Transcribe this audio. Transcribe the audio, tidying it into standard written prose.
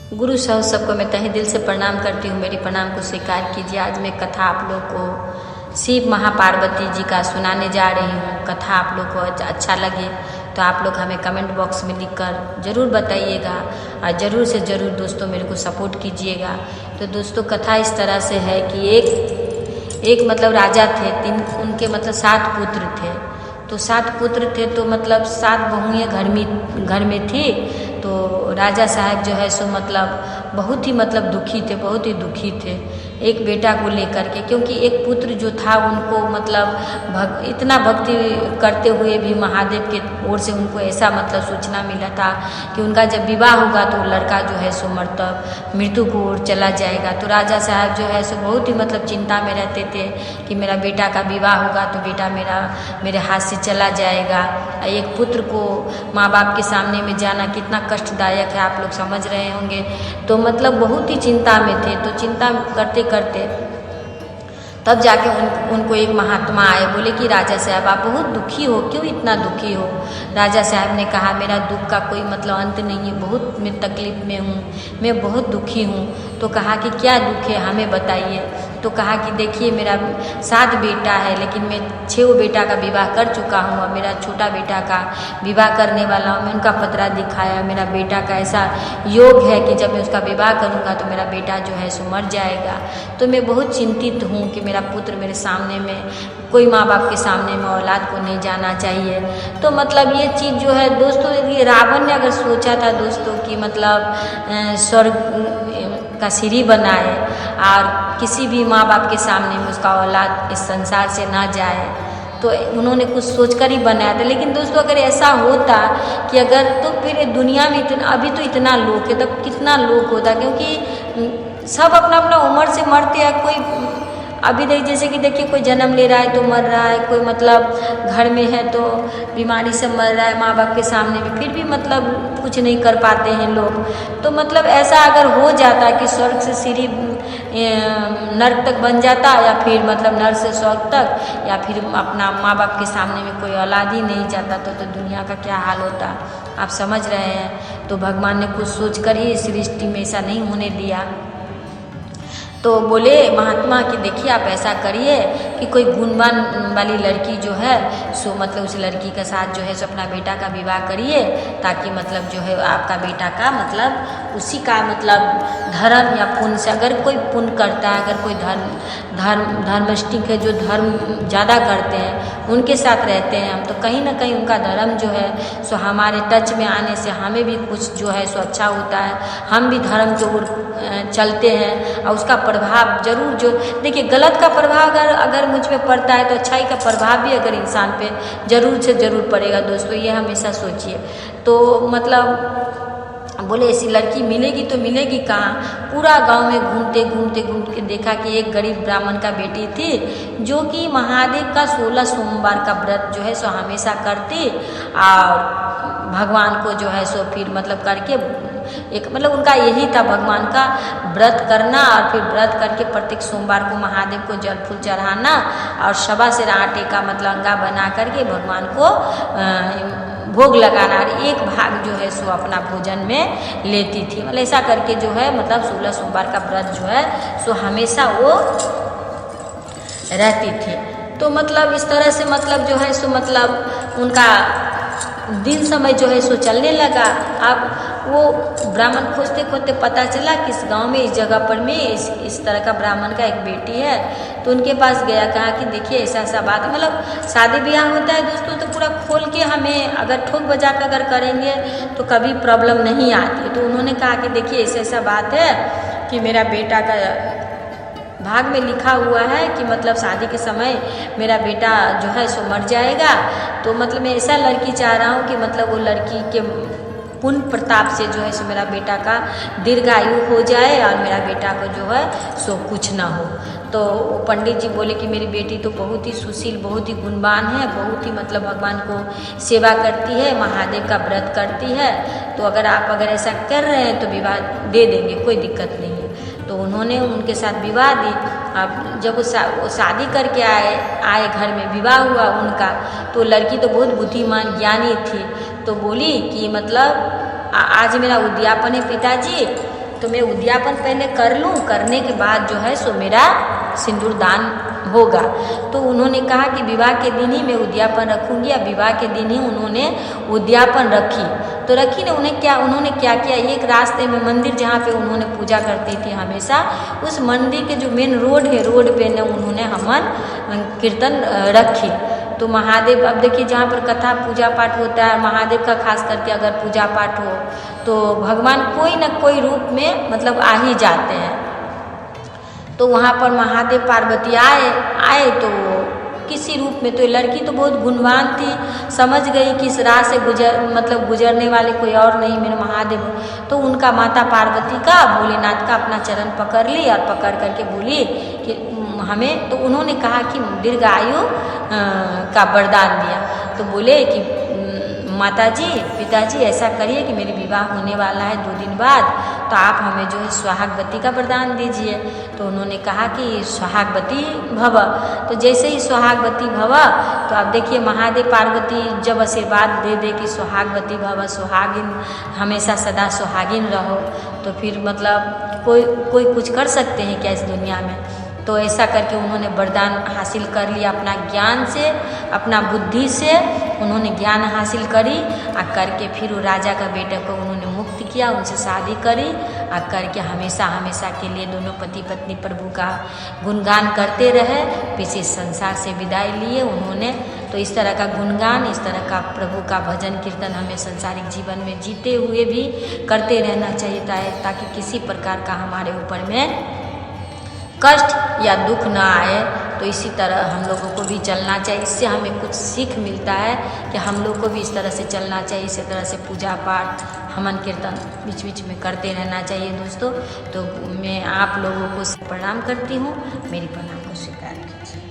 गुरु साहब सबको मैं तहे दिल से प्रणाम करती हूँ। मेरी प्रणाम को स्वीकार कीजिए। आज मैं कथा आप लोग को शिव महापार्वती जी का सुनाने जा रही हूँ। कथा आप लोग को अच्छा लगे तो आप लोग हमें कमेंट बॉक्स में लिखकर ज़रूर बताइएगा और ज़रूर से ज़रूर दोस्तों मेरे को सपोर्ट कीजिएगा। तो दोस्तों कथा इस तरह से है कि एक मतलब राजा थे, उनके मतलब 7 पुत्र थे। तो 7 पुत्र थे तो मतलब 7 बहुएँ घर में थी। तो राजा साहब जो है सो मतलब बहुत ही मतलब दुखी थे, बहुत ही दुखी थे एक बेटा को लेकर के, क्योंकि एक पुत्र जो था उनको मतलब इतना भक्ति करते हुए भी महादेव के ओर से उनको ऐसा मतलब सूचना मिला था कि उनका जब विवाह होगा तो लड़का जो है सो मृत्यु को ओर चला जाएगा। तो राजा साहब जो है सो बहुत ही मतलब चिंता में रहते थे कि मेरा बेटा का विवाह होगा तो बेटा मेरे हाथ से चला जाएगा। एक पुत्र को माँ बाप के सामने में जाना कितना कष्टदायक है, आप लोग समझ रहे होंगे। तो मतलब बहुत ही चिंता में थे। तो चिंता करते करते तब जाके उनको एक महात्मा आए, बोले कि राजा साहब आप बहुत दुखी हो, क्यों इतना दुखी हो। राजा साहब ने कहा मेरा दुख का कोई मतलब अंत नहीं है, बहुत मैं तकलीफ में हूँ, मैं बहुत दुखी हूँ। तो कहा कि क्या दुख है हमें बताइए। तो कहा कि देखिए मेरा 7 बेटा है, लेकिन मैं 6 बेटा का विवाह कर चुका हूँ और मेरा छोटा बेटा का विवाह करने वाला हूँ। मैं उनका पतरा दिखाया, मेरा बेटा का ऐसा योग है कि जब मैं उसका विवाह करूँगा तो मेरा बेटा जो है सो मर जाएगा। तो मैं बहुत चिंतित हूँ कि मेरा पुत्र मेरे सामने में, कोई माँ बाप के सामने में औलाद को नहीं जाना चाहिए। तो मतलब ये चीज़ जो है दोस्तों, ये रावण ने अगर सोचा था दोस्तों कि मतलब स्वर्ग का सीढ़ी बनाए और किसी भी माँ बाप के सामने में उसका औलाद इस संसार से ना जाए, तो उन्होंने कुछ सोचकर ही बनाया था। लेकिन दोस्तों अगर ऐसा होता कि अगर, तो फिर दुनिया में इतना, अभी तो इतना लोग है तब कितना लोग होता, क्योंकि सब अपना अपना उम्र से मरते हैं। कोई अभी जैसे कि देखिए कोई जन्म ले रहा है तो मर रहा है, कोई मतलब घर में है तो बीमारी से मर रहा है माँ बाप के सामने में, फिर भी मतलब कुछ नहीं कर पाते हैं लोग। तो मतलब ऐसा अगर हो जाता कि स्वर्ग से सीढ़ी नर्क तक बन जाता, या फिर मतलब नर्क से स्वर्ग तक, या फिर अपना माँ बाप के सामने में कोई औलाद ही नहीं जाता, तो दुनिया का क्या हाल होता आप समझ रहे हैं। तो भगवान ने कुछ सोच कर ही इस सृष्टि में ऐसा नहीं होने दिया। तो बोले महात्मा कि देखिए आप ऐसा करिए कि कोई गुणवान वाली लड़की जो है सो मतलब उस लड़की के साथ जो है सो अपना बेटा का विवाह करिए, ताकि मतलब जो है आपका बेटा का मतलब उसी का मतलब धर्म या पुण्य से, अगर कोई पुण्य करता है, अगर कोई धर्मष्टिक है जो धर्म ज़्यादा करते हैं उनके साथ रहते हैं हम, तो कहीं ना कहीं उनका धर्म जो है सो हमारे टच में आने से हमें भी कुछ जो है सो अच्छा होता है, हम भी धर्म की ओर चलते हैं। और उसका प्रभाव जरूर, जो देखिए गलत का प्रभाव अगर मुझ पे पड़ता है तो अच्छाई का प्रभाव भी अगर इंसान पे जरूर से जरूर पड़ेगा दोस्तों, ये हमेशा सोचिए। तो मतलब बोले ऐसी लड़की मिलेगी तो मिलेगी कहाँ। पूरा गांव में घूमते के देखा कि एक गरीब ब्राह्मण का बेटी थी जो कि महादेव का 16 सोमवार का व्रत जो है सो हमेशा करती, और भगवान को जो है सो फिर मतलब करके एक मतलब उनका यही था भगवान का व्रत करना, और फिर व्रत करके प्रत्येक सोमवार को महादेव को जल फूल चढ़ाना और सवा से आटे का मतलब अंगा बना करके भगवान को भोग लगाना, और एक भाग जो है सो अपना भोजन में लेती थी। मतलब ऐसा करके जो है मतलब 16 सोमवार का व्रत जो है सो हमेशा वो रहती थी। तो मतलब इस तरह से मतलब जो है सो मतलब उनका दिन समय जो है सो चलने लगा। अब वो ब्राह्मण खोजते पता चला कि इस गांव में इस जगह पर में इस तरह का ब्राह्मण का एक बेटी है। तो उनके पास गया, कहा कि देखिए ऐसा बात, मतलब शादी ब्याह होता है दोस्तों तो पूरा खोल के हमें अगर ठोक बजा कर अगर करेंगे तो कभी प्रॉब्लम नहीं आती। तो उन्होंने कहा कि देखिए ऐसा बात है कि मेरा बेटा का भाग में लिखा हुआ है कि मतलब शादी के समय मेरा बेटा जो है सो मर जाएगा। तो मतलब मैं ऐसा लड़की चाह रहा हूँ कि मतलब वो लड़की के पुण्य प्रताप से जो है सो मेरा बेटा का दीर्घायु हो जाए और मेरा बेटा को जो है सो कुछ ना हो। तो पंडित जी बोले कि मेरी बेटी तो बहुत ही सुशील, बहुत ही गुणवान है, बहुत ही मतलब भगवान को सेवा करती है, महादेव का व्रत करती है, तो अगर ऐसा कर रहे हैं तो विवाह दे देंगे, कोई दिक्कत नहीं है। तो उन्होंने उनके साथ विवाह दी। अब जब वो शादी करके आए घर में विवाह हुआ उनका, तो लड़की तो बहुत बुद्धिमान ज्ञानी थी। तो बोली कि मतलब आज मेरा उद्यापन है पिताजी, तो मैं उद्यापन पहले कर लूँ, करने के बाद जो है सो मेरा सिंदूर दान होगा। तो उन्होंने कहा कि विवाह के दिन ही मैं उद्यापन रखूँगी। या विवाह के दिन ही उन्होंने उद्यापन रखी। तो रखी ने उन्होंने क्या किया, एक रास्ते में मंदिर जहाँ पे उन्होंने पूजा करती थी हमेशा, उस मंदिर के जो मेन रोड है, रोड पे ने उन्होंने हवन कीर्तन रखी। तो महादेव, अब देखिए जहाँ पर कथा पूजा पाठ होता है, महादेव का खास करके अगर पूजा पाठ हो तो भगवान कोई न कोई रूप में मतलब आ ही जाते हैं। तो वहाँ पर महादेव पार्वती आए तो किसी रूप में। तो ये लड़की तो बहुत गुणवान थी, समझ गई कि इस राह से गुजरने वाले कोई और नहीं मेरे महादेव। तो उनका माता पार्वती का, भोलेनाथ का अपना चरण पकड़ ली और पकड़ करके बोली कि हमें, तो उन्होंने कहा कि दीर्घ आयु का वरदान दिया। तो बोले कि माताजी, पिताजी ऐसा करिए कि मेरी विवाह होने वाला है 2 दिन बाद, तो आप हमें जो है सुहागवती का वरदान दीजिए। तो उन्होंने कहा कि सुहागवती भव। तो जैसे ही सुहागवती भव, तो अब देखिए महादेव पार्वती जब आशीर्वाद दे दे कि सुहागवती भव, सुहागिन हमेशा सदा सुहागिन रहो, तो फिर मतलब कोई कुछ कर सकते हैं क्या इस दुनिया में। तो ऐसा करके उन्होंने वरदान हासिल कर लिया अपना ज्ञान से, अपना बुद्धि से उन्होंने ज्ञान हासिल करी। और करके फिर वो राजा का बेटे को उन्होंने मुक्त किया, उनसे शादी करी। और करके हमेशा हमेशा के लिए दोनों पति पत्नी प्रभु का गुणगान करते रहे, फिर इस संसार से विदाई लिए उन्होंने। तो इस तरह का गुणगान, इस तरह का प्रभु का भजन कीर्तन हमें संसारिक जीवन में जीते हुए भी करते रहना चाहिए, ताकि किसी प्रकार का हमारे ऊपर में कष्ट या दुख ना आए। तो इसी तरह हम लोगों को भी चलना चाहिए। इससे हमें कुछ सीख मिलता है कि हम लोग को भी इस तरह से चलना चाहिए, इसी तरह से पूजा पाठ हवन कीर्तन बीच बीच में करते रहना चाहिए दोस्तों। तो मैं आप लोगों को प्रणाम करती हूँ, मेरी प्रणाम को स्वीकार कीजिए।